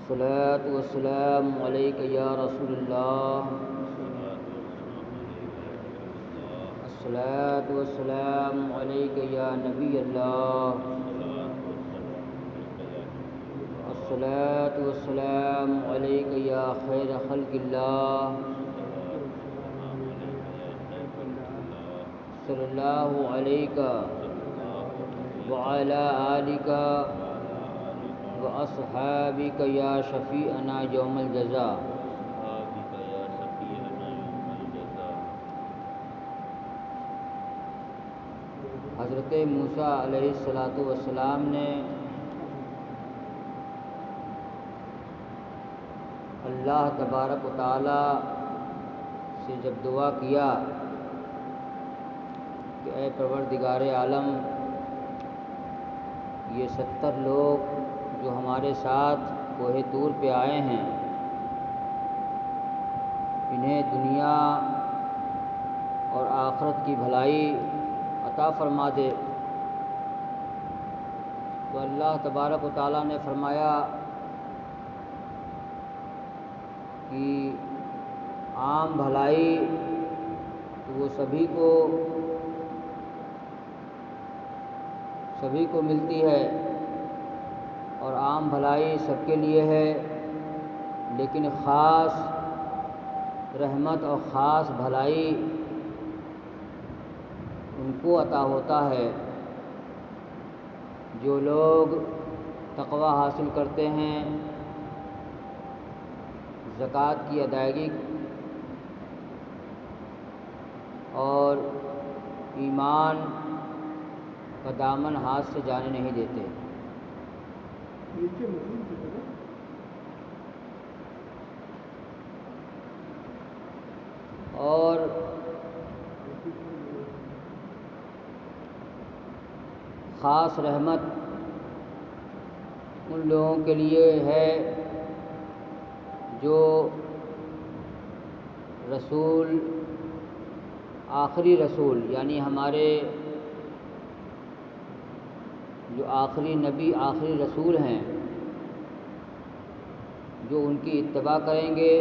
الصلاة والسلام علیک یا رسول اللہ، الصلاة والسلام علیک یا نبی اللہ، الصلاة والسلام علیک یا خیر خلق اللہ، صلی اللہ علیک وعلی آلک وأصحابك یا شفیعنا یوم الجزاء۔ حضرت موسیٰ علیہ السلام نے اللہ تبارک و تعالی سے جب دعا کیا کہ اے پروردگار عالم، یہ 70 لوگ جو ہمارے ساتھ کوہ طور پہ آئے ہیں، انہیں دنیا اور آخرت کی بھلائی عطا فرما دے۔ تو اللہ تبارک و تعالیٰ نے فرمایا کہ عام بھلائی وہ سبھی کو ملتی ہے اور عام بھلائی سب کے لیے ہے، لیکن خاص رحمت اور خاص بھلائی ان کو عطا ہوتا ہے جو لوگ تقوی حاصل کرتے ہیں، زکوٰۃ کی ادائیگی اور ایمان کا دامن ہاتھ سے جانے نہیں دیتے۔ اور خاص رحمت ان لوگوں کے لیے ہے جو آخری رسول یعنی ہمارے جو آخری نبی آخری رسول ہیں، جو ان کی اتباع کریں گے۔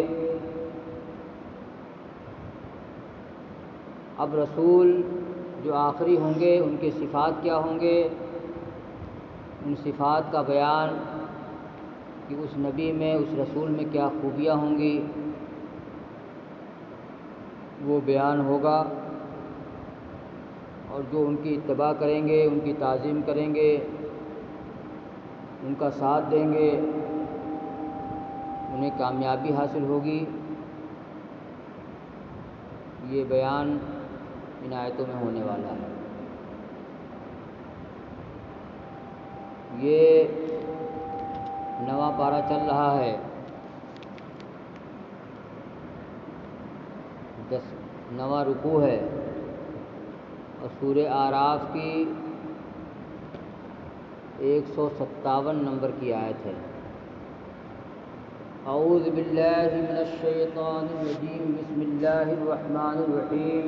اب رسول جو آخری ہوں گے ان کی صفات کیا ہوں گے، ان صفات کا بیان کہ اس نبی میں اس رسول میں کیا خوبیاں ہوں گی وہ بیان ہوگا، اور جو ان کی اتباع کریں گے، ان کی تعظیم کریں گے، ان کا ساتھ دیں گے، انہیں کامیابی حاصل ہوگی۔ یہ بیان ان آیتوں میں ہونے والا ہے۔ یہ 9واں پارہ چل رہا ہے، 9واں رکوع ہے، اور سورہ اعراف کی 157 نمبر کی آیت ہے۔ اعوذ باللہ من الشیطان الرجیم، بسم اللہ الرحمن الرحیم۔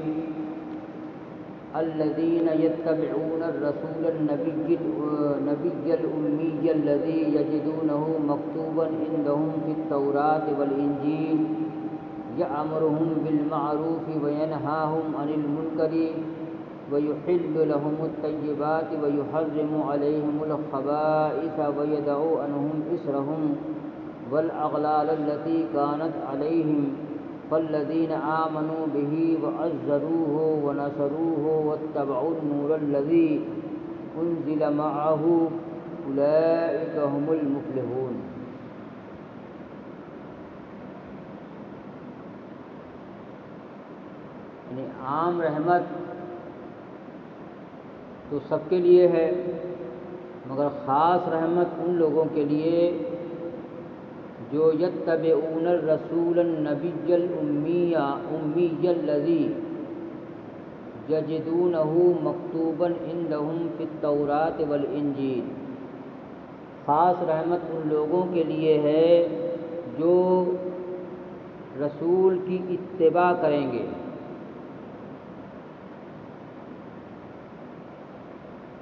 الذين يتبعون الرسول النبي الأمي الذي يجدونه مكتوبا عندهم في التوراة والإنجيل يأمرهم بالمعروف وينهاهم عن المنكر ويحل لهم الطيبات ويحرم عليهم الخبائث ويدع عنهم إصرهم والأغلال التي كانت عليهم فالذين آمنوا به وعزروه ونصروه واتبعوا النور الذي أنزل معه أولئك هم المفلحون۔ یعنی عام رحمت تو سب کے لیے ہے، مگر خاص رحمت ان لوگوں کے لیے جو یتبعون الرسول النبی الامی الذی یجدونہ مکتوبا عندہم فی التوراۃ والانجیل۔ خاص رحمت ان لوگوں کے لیے ہے جو رسول کی اتباع کریں گے،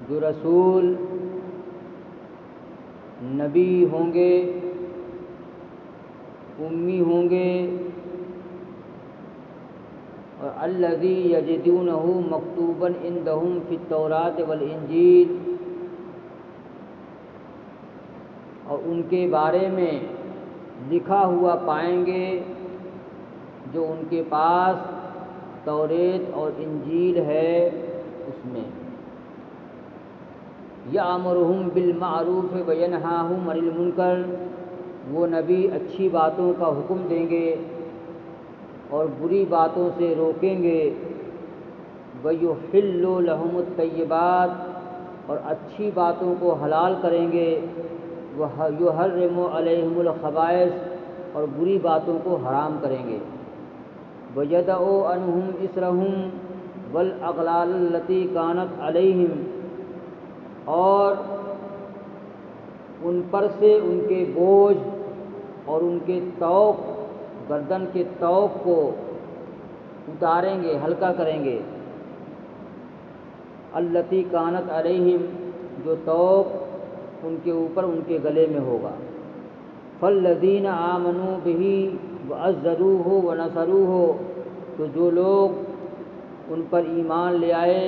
جو رسول نبی ہوں گے امی ہوں گے، اور الذی یجدونہ مکتوبا عندہم فی التوراۃ والانجیل، اور ان کے بارے میں لکھا ہوا پائیں گے جو ان کے پاس توریت اور انجیل ہے اس میں۔ یأمرہم بالمعروف وینہاہم عن المنکر، وہ نبی اچھی باتوں کا حکم دیں گے اور بری باتوں سے روکیں گے۔ ویحل لہم الطیبات، اور اچھی باتوں کو حلال کریں گے۔ ویحرم علیہم الخبائث، اور بری باتوں کو حرام کریں گے۔ ویضع عنہم اصرہم والاغلال التی کانت علیہم، اور ان پر سے ان کے بوجھ اور ان کے طوق، گردن کے طوق کو اتاریں گے، ہلکا کریں گے۔ التی کانت علیہم، جو طوق ان کے اوپر ان کے گلے میں ہوگا۔ فالذین آمنوا بہ وعزروہ ونصروہ، تو جو لوگ ان پر ایمان لے آئے،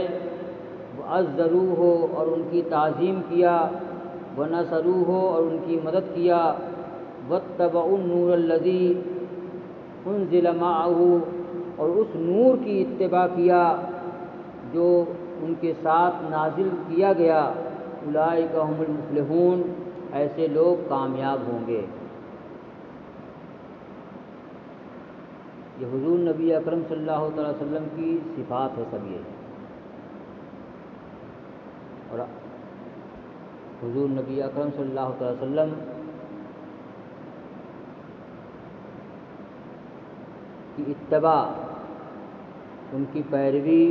وعزروہ، اور ان کی تعظیم کیا، ونصروہ، اور ان کی مدد کیا، واتبعوا النور الذی انزل معہ، اور اس نور کی اتباع کیا جو ان کے ساتھ نازل کیا گیا، اولئک هم المفلحون، ایسے لوگ کامیاب ہوں گے۔ یہ حضور نبی اکرم صلی اللہ تعالی وسلم کی صفات ہے سب یہ، اور حضور نبی اکرم صلی اللہ تعالی وسلم کی اتباع، ان کی پیروی،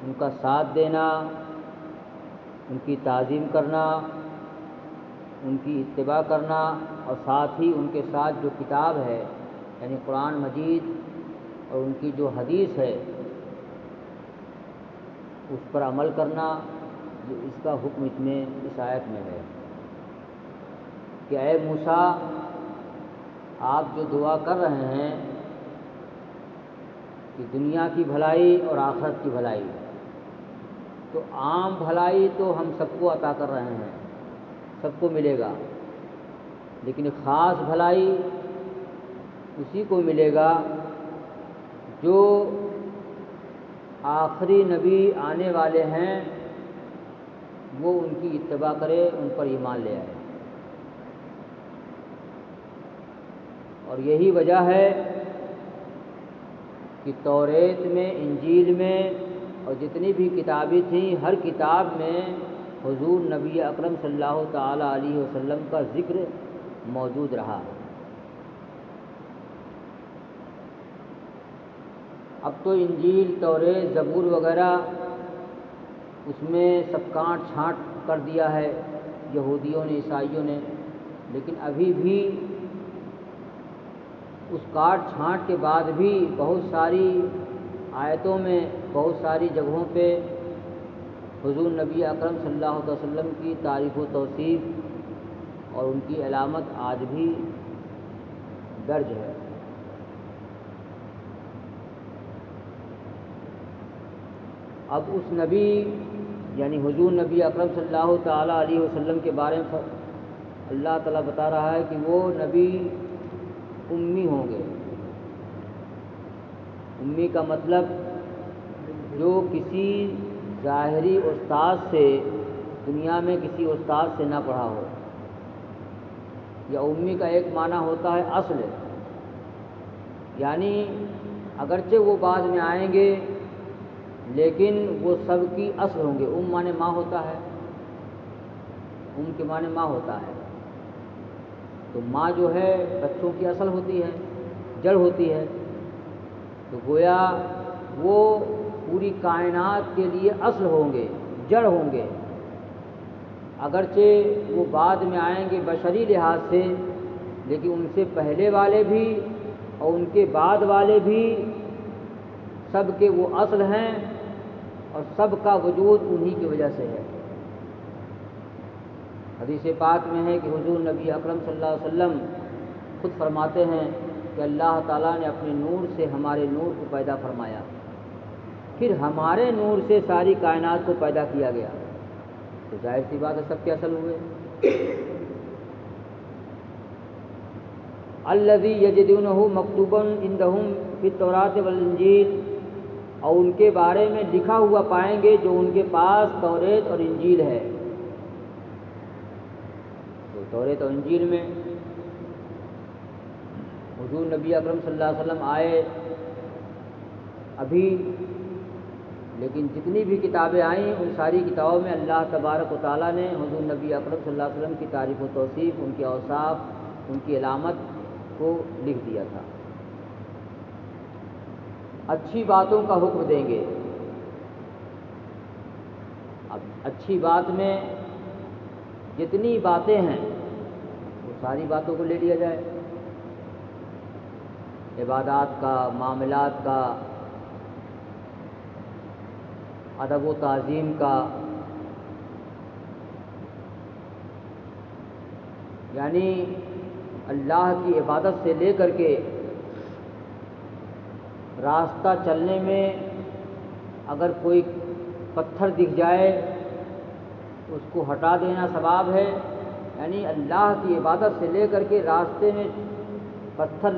ان کا ساتھ دینا، ان کی تعظیم کرنا، ان کی اتباع کرنا، اور ساتھ ہی ان کے ساتھ جو کتاب ہے یعنی قرآن مجید اور ان کی جو حدیث ہے اس پر عمل کرنا، یہ اس کا حکم اس آیت میں ہے کہ اے موسیٰ، آپ جو دعا کر رہے ہیں کہ دنیا کی بھلائی اور آخرت کی بھلائی، تو عام بھلائی تو ہم سب کو عطا کر رہے ہیں، سب کو ملے گا، لیکن خاص بھلائی اسی کو ملے گا جو آخری نبی آنے والے ہیں وہ ان کی اتباع کرے، ان پر ایمان لے آئے۔ اور یہی وجہ ہے کہ توریت میں، انجیل میں، اور جتنی بھی کتابیں تھیں، ہر کتاب میں حضور نبی اکرم صلی اللہ تعالی علیہ وسلم کا ذکر موجود رہا۔ اب تو انجیل، توریت، زبور وغیرہ اس میں سب کاٹ چھانٹ کر دیا ہے یہودیوں نے، عیسائیوں نے، لیکن ابھی بھی اس کاٹ چھانٹ کے بعد بھی بہت ساری آیتوں میں، بہت ساری جگہوں پہ حضور نبی اکرم صلی اللہ علیہ وسلم کی تعریف و توصیف اور ان کی علامت آج بھی درج ہے۔ اب اس نبی یعنی حضور نبی اکرم صلی اللہ تعالی علیہ وسلم کے بارے میں اللہ تعالیٰ بتا رہا ہے کہ وہ نبی امی ہوں گے۔ امی کا مطلب جو کسی ظاہری استاد سے، دنیا میں کسی استاد سے نہ پڑھا ہو، یا امی کا ایک معنی ہوتا ہے اصل، یعنی اگرچہ وہ بعد میں آئیں گے لیکن وہ سب کی اصل ہوں گے۔ مانے ماں ہوتا ہے، کے معنی ماں ہوتا ہے، تو ماں جو ہے بچوں کی اصل ہوتی ہے، جڑ ہوتی ہے، تو گویا وہ پوری کائنات کے لیے اصل ہوں گے، جڑ ہوں گے۔ اگرچہ وہ بعد میں آئیں گے بشری لحاظ سے، لیکن ان سے پہلے والے بھی اور ان کے بعد والے بھی سب کے وہ اصل ہیں، اور سب کا وجود انہی کی وجہ سے ہے۔ حدیث پاک میں ہے کہ حضور نبی اکرم صلی اللہ علیہ وسلم خود فرماتے ہیں کہ اللہ تعالیٰ نے اپنے نور سے ہمارے نور کو پیدا فرمایا، پھر ہمارے نور سے ساری کائنات کو پیدا کیا گیا، تو ظاہر سی بات ہے سب کے اصل ہوئے۔ الذی یجدونہ مکتوبا عندہم فی التوراۃ والانجیل، اور ان کے بارے میں لکھا ہوا پائیں گے جو ان کے پاس توریت اور انجیل ہے۔ تو توریت اور انجیل میں حضور نبی اکرم صلی اللہ علیہ وسلم آئے ابھی، لیکن جتنی بھی کتابیں آئیں ان ساری کتابوں میں اللہ تبارک و تعالیٰ نے حضور نبی اکرم صلی اللہ علیہ وسلم کی تعریف و توصیف، ان کے اوصاف، ان کی علامت کو لکھ دیا تھا۔ اچھی باتوں کا حکم دیں گے۔ اب اچھی بات میں جتنی باتیں ہیں وہ ساری باتوں کو لے لیا جائے، عبادات کا، معاملات کا، ادب و تعظیم کا، یعنی اللہ کی عبادت سے لے کر کے راستہ چلنے میں اگر کوئی پتھر دکھ جائے اس کو ہٹا دینا ثواب ہے، یعنی اللہ کی عبادت سے لے کر کے راستے میں پتھر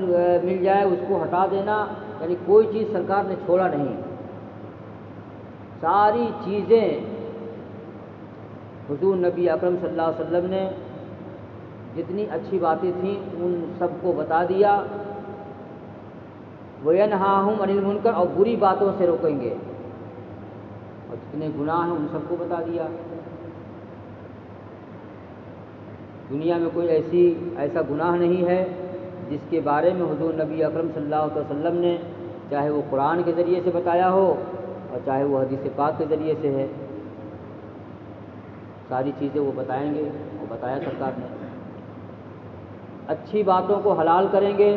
مل جائے اس کو ہٹا دینا، یعنی کوئی چیز سرکار نے چھوڑا نہیں، ساری چیزیں حضور نبی اکرم صلی اللہ علیہ وسلم نے جتنی اچھی باتیں تھیں ان سب کو بتا دیا۔ وَيَنْهَاهُمْ عَنِ الْمُنْكَرِ، اور بری باتوں سے روکیں گے، اور جتنے گناہ ہیں ان سب کو بتا دیا۔ دنیا میں کوئی ایسا گناہ نہیں ہے جس کے بارے میں حضور نبی اکرم صلی اللہ علیہ وسلم نے چاہے وہ قرآن کے ذریعے سے بتایا ہو اور چاہے وہ حدیث پاک کے ذریعے سے ہے، ساری چیزیں وہ بتائیں گے، وہ بتایا سرکار نے۔ اچھی باتوں کو حلال کریں گے،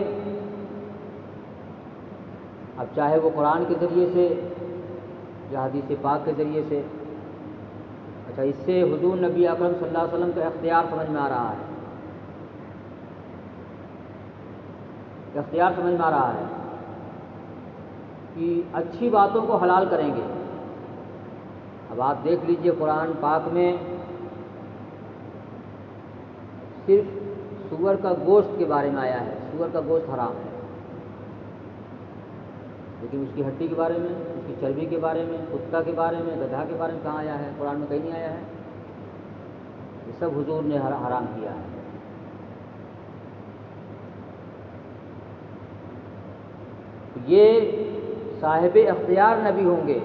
اب چاہے وہ قرآن کے ذریعے سے یا حدیث پاک کے ذریعے سے۔ اچھا، اس سے حضور نبی اکرم صلی اللہ علیہ وسلم کا اختیار سمجھ میں آ رہا ہے، اختیار سمجھ میں آ رہا ہے کہ اچھی باتوں کو حلال کریں گے۔ اب آپ دیکھ لیجئے قرآن پاک میں صرف سور کا گوشت کے بارے میں آیا ہے، سور کا گوشت حرام ہے، لیکن اس کی ہڈی کے بارے میں، اس کی چربی کے بارے میں، کتا کے بارے میں، گدھا کے بارے میں کہاں آیا ہے؟ قرآن میں کہیں نہیں آیا ہے۔ یہ سب حضور نے حرام کیا ہے۔ یہ صاحب اختیار نبی ہوں گے،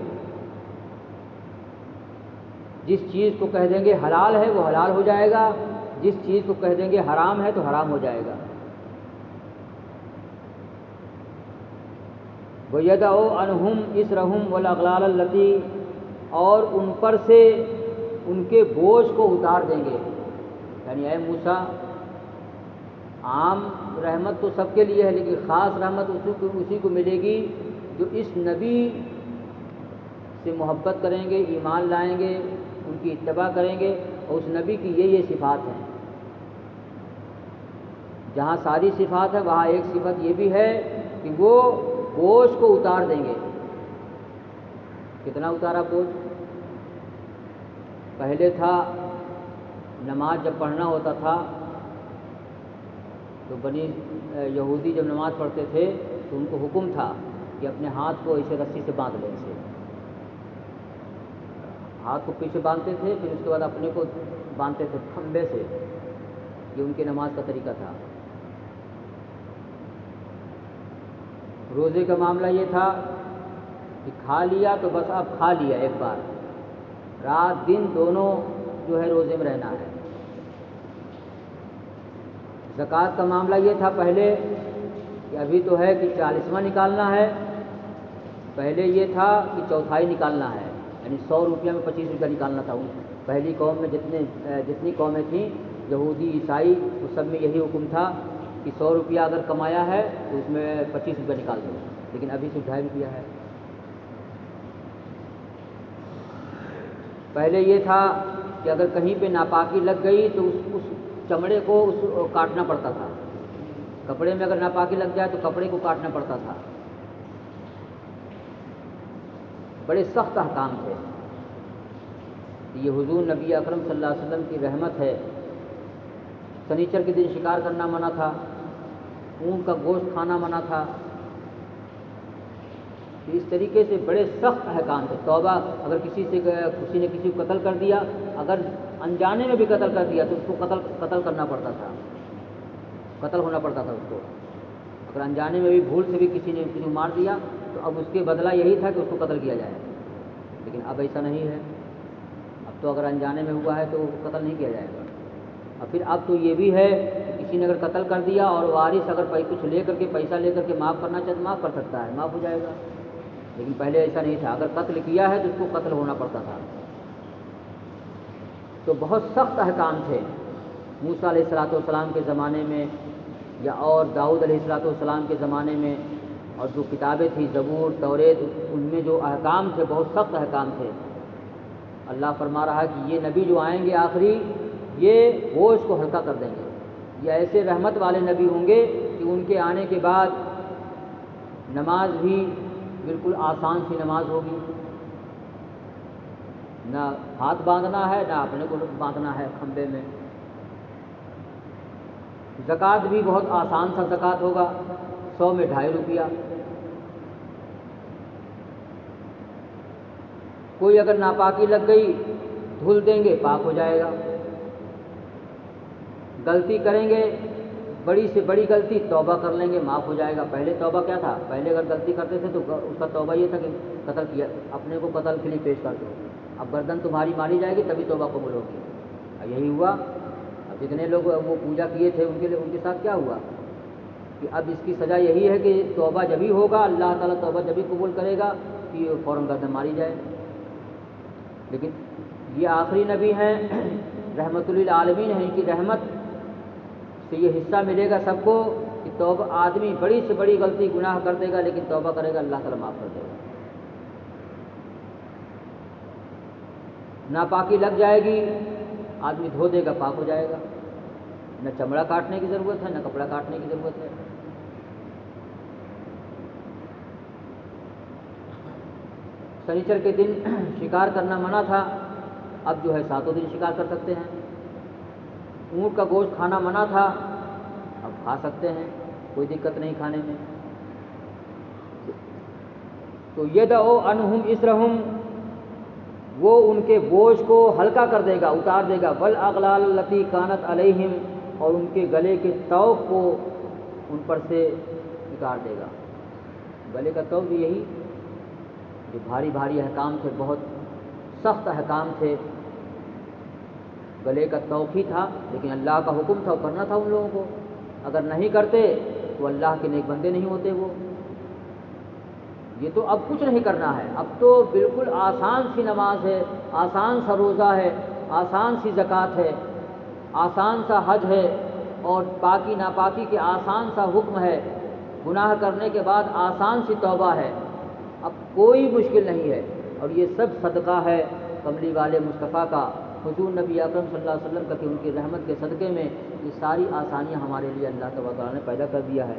جس چیز کو کہہ دیں گے حلال ہے وہ حلال ہو جائے گا، جس چیز کو کہہ دیں گے حرام ہے تو حرام ہو جائے گا۔ وَيَدَعُ عَنْهُمْ إِصْرَهُمْ وَالْأَغْلَالَ الَّتِي، اور ان پر سے ان کے بوجھ کو اتار دیں گے، یعنی اے موسیٰ، عام رحمت تو سب کے لیے ہے لیکن خاص رحمت اسی کو ملے گی جو اس نبی سے محبت کریں گے، ایمان لائیں گے، ان کی اتباع کریں گے، اور اس نبی کی یہ صفات ہیں۔ جہاں ساری صفات ہے وہاں ایک صفت یہ بھی ہے کہ وہ بوجھ کو اتار دیں گے۔ کتنا اتارا بوجھ؟ پہلے تھا نماز جب پڑھنا ہوتا تھا تو بنی یہودی جب نماز پڑھتے تھے تو ان کو حکم تھا کہ اپنے ہاتھ کو اسے رسی سے باندھ لیں، اسے ہاتھ کو پیچھے باندھتے تھے، پھر اس کے بعد اپنے کو باندھتے تھے کھمبے سے، یہ ان کی نماز کا طریقہ تھا۔ روزے کا معاملہ یہ تھا کہ کھا لیا تو بس اب کھا لیا ایک بار، رات دن دونوں جو ہے روزے میں رہنا ہے۔ زکوٰۃ کا معاملہ یہ تھا پہلے کہ ابھی تو ہے کہ 40واں نکالنا ہے، پہلے یہ تھا کہ چوتھائی نکالنا ہے، یعنی 100 روپیہ میں 25 روپیہ نکالنا تھا۔ پہلی قوم میں جتنی قومیں تھیں، یہودی عیسائی، اس سب میں یہی حکم تھا کہ 100 روپیہ اگر کمایا ہے تو اس میں 25 روپیہ نکال دو، لیکن ابھی صرف 2.5 روپیہ ہے۔ پہلے یہ تھا کہ اگر کہیں پہ ناپاکی لگ گئی تو اس چمڑے کو کاٹنا پڑتا تھا. کپڑے میں اگر ناپاکی لگ جائے تو کپڑے کو کاٹنا پڑتا تھا. بڑے سخت احکام تھے. یہ حضور نبی اکرم صلی اللہ علیہ وسلم کی رحمت ہے. سنیچر کے دن شکار کرنا منع تھا، اونٹ کا گوشت کھانا منع تھا. اس طریقے سے بڑے سخت احکام تھے. توبہ اگر کسی نے کسی کو قتل کر دیا، اگر انجانے میں بھی قتل کر دیا تو اس کو قتل کرنا پڑتا تھا، قتل ہونا پڑتا تھا اس کو. اگر انجانے میں بھی بھول سے بھی کسی نے مار دیا تو اب اس کے بدلہ یہی تھا کہ اس کو قتل کیا جائے. لیکن اب ایسا نہیں ہے. اب تو اگر انجانے میں ہوا ہے تو قتل نہیں کیا جائے گا. اور پھر اب تو یہ بھی ہے کہ کسی نے اگر قتل کر دیا اور وارث اگر کچھ لے کر کے پیسہ لے کر کے معاف کرنا چاہے تو معاف کر سکتا ہے، معاف ہو جائے گا. لیکن پہلے ایسا نہیں تھا. اگر قتل کیا ہے تو اس کو قتل ہونا پڑتا تھا. تو بہت سخت احکام تھے موسیٰ علیہ السلام کے زمانے میں یا اور داؤد علیہ السلام کے زمانے میں. اور جو کتابیں تھیں زبور، توریت، ان میں جو احکام تھے بہت سخت احکام تھے. اللہ فرما رہا ہے کہ یہ نبی جو آئیں گے آخری، یہ بوجھ کو ہلکا کر دیں گے. یہ ایسے رحمت والے نبی ہوں گے کہ ان کے آنے کے بعد نماز بھی بالکل آسان سی نماز ہوگی. نہ ہاتھ باندھنا ہے، نہ اپنے کو باندھنا ہے کھمبے میں. زکوٰۃ بھی بہت آسان سا زکوٰۃ ہوگا، 100 میں 2.5 روپیہ. کوئی اگر ناپاکی لگ گئی دھل دیں گے، پاک ہو جائے گا. غلطی کریں گے، بڑی سے بڑی غلطی، توبہ کر لیں گے، معاف ہو جائے گا. پہلے توبہ کیا تھا؟ پہلے اگر غلطی کرتے تھے تو اس کا توبہ یہ تھا کہ قتل کیا، اپنے کو قتل کے لیے پیش کر دو. اب گردن تمہاری ماری جائے گی تبھی توبہ قبول ہوگی. اب یہی ہوا. اب جتنے لوگ وہ پوجا کیے تھے ان کے ساتھ کیا ہوا کہ اب اس کی سزا یہی ہے کہ توبہ جبھی ہوگا، اللہ تعالیٰ توبہ جبھی قبول کرے گا کہ فوراً گردن ماری جائے. لیکن یہ آخری نبی ہیں، رحمت للعالمین ہیں. ان کی رحمت سے یہ حصہ ملے گا سب کو کہ توبہ، آدمی بڑی سے بڑی غلطی گناہ کر دے گا لیکن توبہ کرے گا، اللہ تعالیٰ معاف کر دے گا. ناپاکی لگ جائے گی، آدمی دھو دے گا، پاک ہو جائے گا. نہ چمڑا کاٹنے کی ضرورت ہے، نہ کپڑا کاٹنے کی ضرورت ہے. سنیچر کے دن شکار کرنا منع تھا، اب جو ہے 7 دن شکار کر سکتے ہیں. اونٹ کا گوشت کھانا منع تھا، اب کھا سکتے ہیں، کوئی دقت نہیں کھانے میں. تو یدعو عنہم اسرہم، وہ ان کے بوجھ کو ہلکا کر دے گا، اتار دے گا. والاغلال التی کانت علیہم، اور ان کے گلے کے طوق کو ان پر سے اتار دے گا. گلے کا طوق بھی یہی جو بھاری بھاری احکام تھے، بہت سخت احکام تھے. گلے کا طوق ہی تھا، لیکن اللہ کا حکم تھا، کرنا تھا ان لوگوں کو. اگر نہیں کرتے تو اللہ کے نیک بندے نہیں ہوتے وہ. یہ تو اب کچھ نہیں کرنا ہے، اب تو بالکل آسان سی نماز ہے، آسان سا روزہ ہے، آسان سی زکوٰۃ ہے، آسان سا حج ہے، اور پاکی ناپاکی کے آسان سا حکم ہے. گناہ کرنے کے بعد آسان سی توبہ ہے. اب کوئی مشکل نہیں ہے. اور یہ سب صدقہ ہے کملی والے مصطفیٰ کا، حضور نبی اکرم صلی اللہ علیہ وسلم کا، کہ ان کی رحمت کے صدقے میں یہ ساری آسانیاں ہمارے لیے اللہ تبارک و تعالیٰ نے پیدا کر دیا ہے.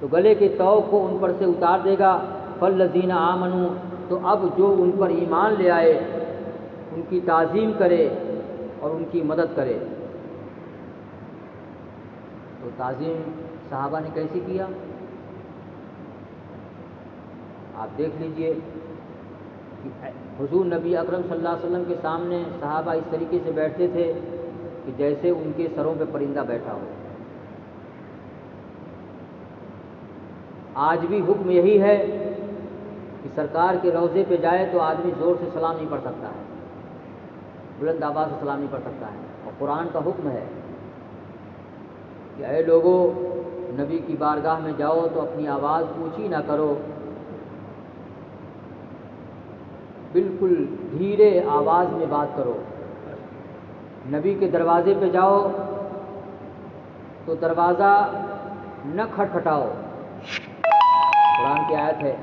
تو گلے کے طوق کو ان پر سے اتار دے گا. فالذین آمنوا، تو اب جو ان پر ایمان لے آئے ان کی تعظیم کرے اور ان کی مدد کرے. تو تعظیم صحابہ نے کیسی کیا؟ آپ دیکھ لیجئے کہ حضور نبی اکرم صلی اللہ علیہ وسلم کے سامنے صحابہ اس طریقے سے بیٹھتے تھے کہ جیسے ان کے سروں پہ پرندہ بیٹھا ہو. آج بھی حکم یہی ہے کہ سرکار کے روضے پہ جائے تو آدمی زور سے سلام نہیں پڑھ سکتا ہے، بلند آواز سے سلام نہیں پڑھ سکتا ہے. اور قرآن کا حکم ہے کہ اے لوگو، نبی کی بارگاہ میں جاؤ تو اپنی آواز اونچی نہ کرو، بالکل دھیرے آواز میں بات کرو. نبی کے دروازے پہ جاؤ تو دروازہ نہ کھٹکھٹاؤ. قرآن کی آیت ہے.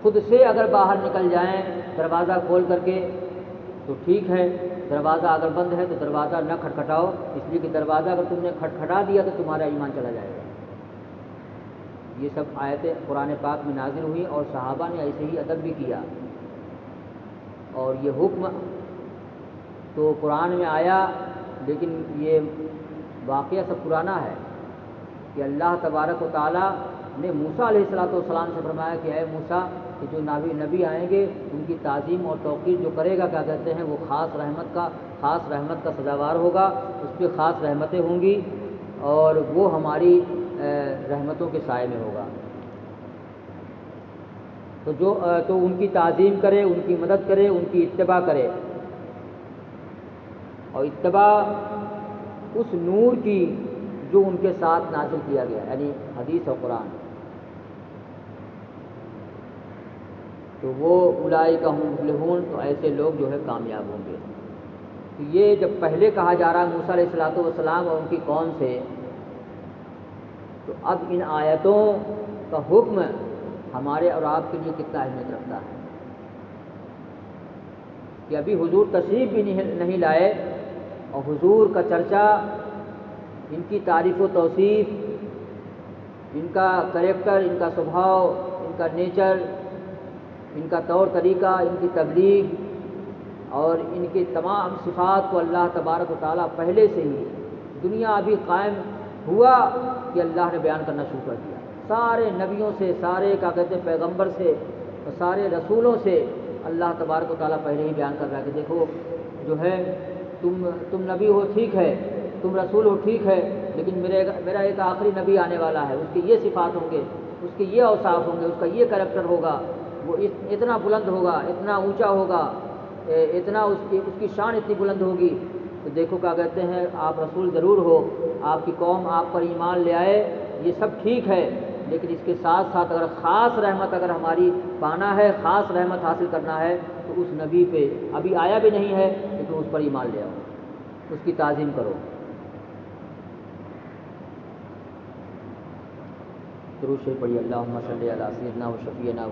خود سے اگر باہر نکل جائیں دروازہ کھول کر کے تو ٹھیک ہے، دروازہ اگر بند ہے تو دروازہ نہ کھٹکھٹاؤ، اس لیے کہ دروازہ اگر تم نے کھٹکھٹا دیا تو تمہارا ایمان چلا جائے گا۔ یہ سب آیتیں قرآن پاک میں نازل ہوئی اور صحابہ نے ایسے ہی ادب بھی کیا، اور یہ حکم تو قرآن میں آیا، لیکن یہ واقعہ سب پرانا ہے کہ اللہ تبارک و تعالیٰ نے موسیٰ علیہ السلام سے فرمایا کہ اے موسیٰ، کہ جو نبی آئیں گے ان کی تعظیم اور توقیر جو کرے گا، کیا کہتے ہیں، وہ خاص رحمت کا سزاوار ہوگا، اس پہ خاص رحمتیں ہوں گی اور وہ ہماری رحمتوں کے سائے میں ہوگا۔ تو ان کی تعظیم کرے، ان کی مدد کرے، ان کی اتباع کرے، اور اتباع اس نور کی جو ان کے ساتھ نازل کیا گیا، یعنی حدیث اور قرآن۔ تو وہ اولئک هم المفلحون، تو ایسے لوگ جو ہے کامیاب ہوں گے۔ تو یہ جب پہلے کہا جا رہا ہے موسیٰ علیہ السلام اور ان کی قوم سے، تو اب ان آیتوں کا حکم ہمارے اور آپ کے لیے کتنا اہمیت رکھتا ہے کہ ابھی حضور تشریف بھی نہیں لائے اور حضور کا چرچا، ان کی تعریف و توصیف، ان کا کریکٹر، ان کا سبھاؤ، ان کا نیچر، ان کا طور طریقہ، ان کی تبلیغ اور ان کی تمام صفات کو اللہ تبارک و تعالیٰ پہلے سے ہی، دنیا ابھی قائم ہوا کہ اللہ نے بیان کرنا شروع کر دیا، سارے نبیوں سے، سارے کیا کہتے ہیں پیغمبر سے اور سارے رسولوں سے اللہ تبارک و تعالیٰ پہلے ہی بیان کر رہا ہے کہ دیکھو جو ہے تم نبی ہو ٹھیک ہے، تم رسول ہو ٹھیک ہے، لیکن میرا ایک آخری نبی آنے والا ہے، اس کے یہ صفات ہوں گے، اس کے یہ اوصاف ہوں گے، اس کا یہ کریکٹر ہوگا، وہ اتنا بلند ہوگا، اتنا اونچا ہوگا، اتنا اس کی شان اتنی بلند ہوگی۔ تو دیکھو کیا کہتے ہیں، آپ رسول ضرور ہو، آپ کی قوم آپ پر ایمان لے آئے، یہ سب ٹھیک ہے، لیکن اس کے ساتھ ساتھ اگر خاص رحمت اگر ہماری پانا ہے، خاص رحمت حاصل کرنا ہے، تو اس نبی پہ ابھی آیا بھی نہیں ہے لیکن اس پر ایمان لے آؤ، اس کی تعظیم کرو۔ درود شریف پڑھیے، اللہم صلی علی سیدنا و شفیعنا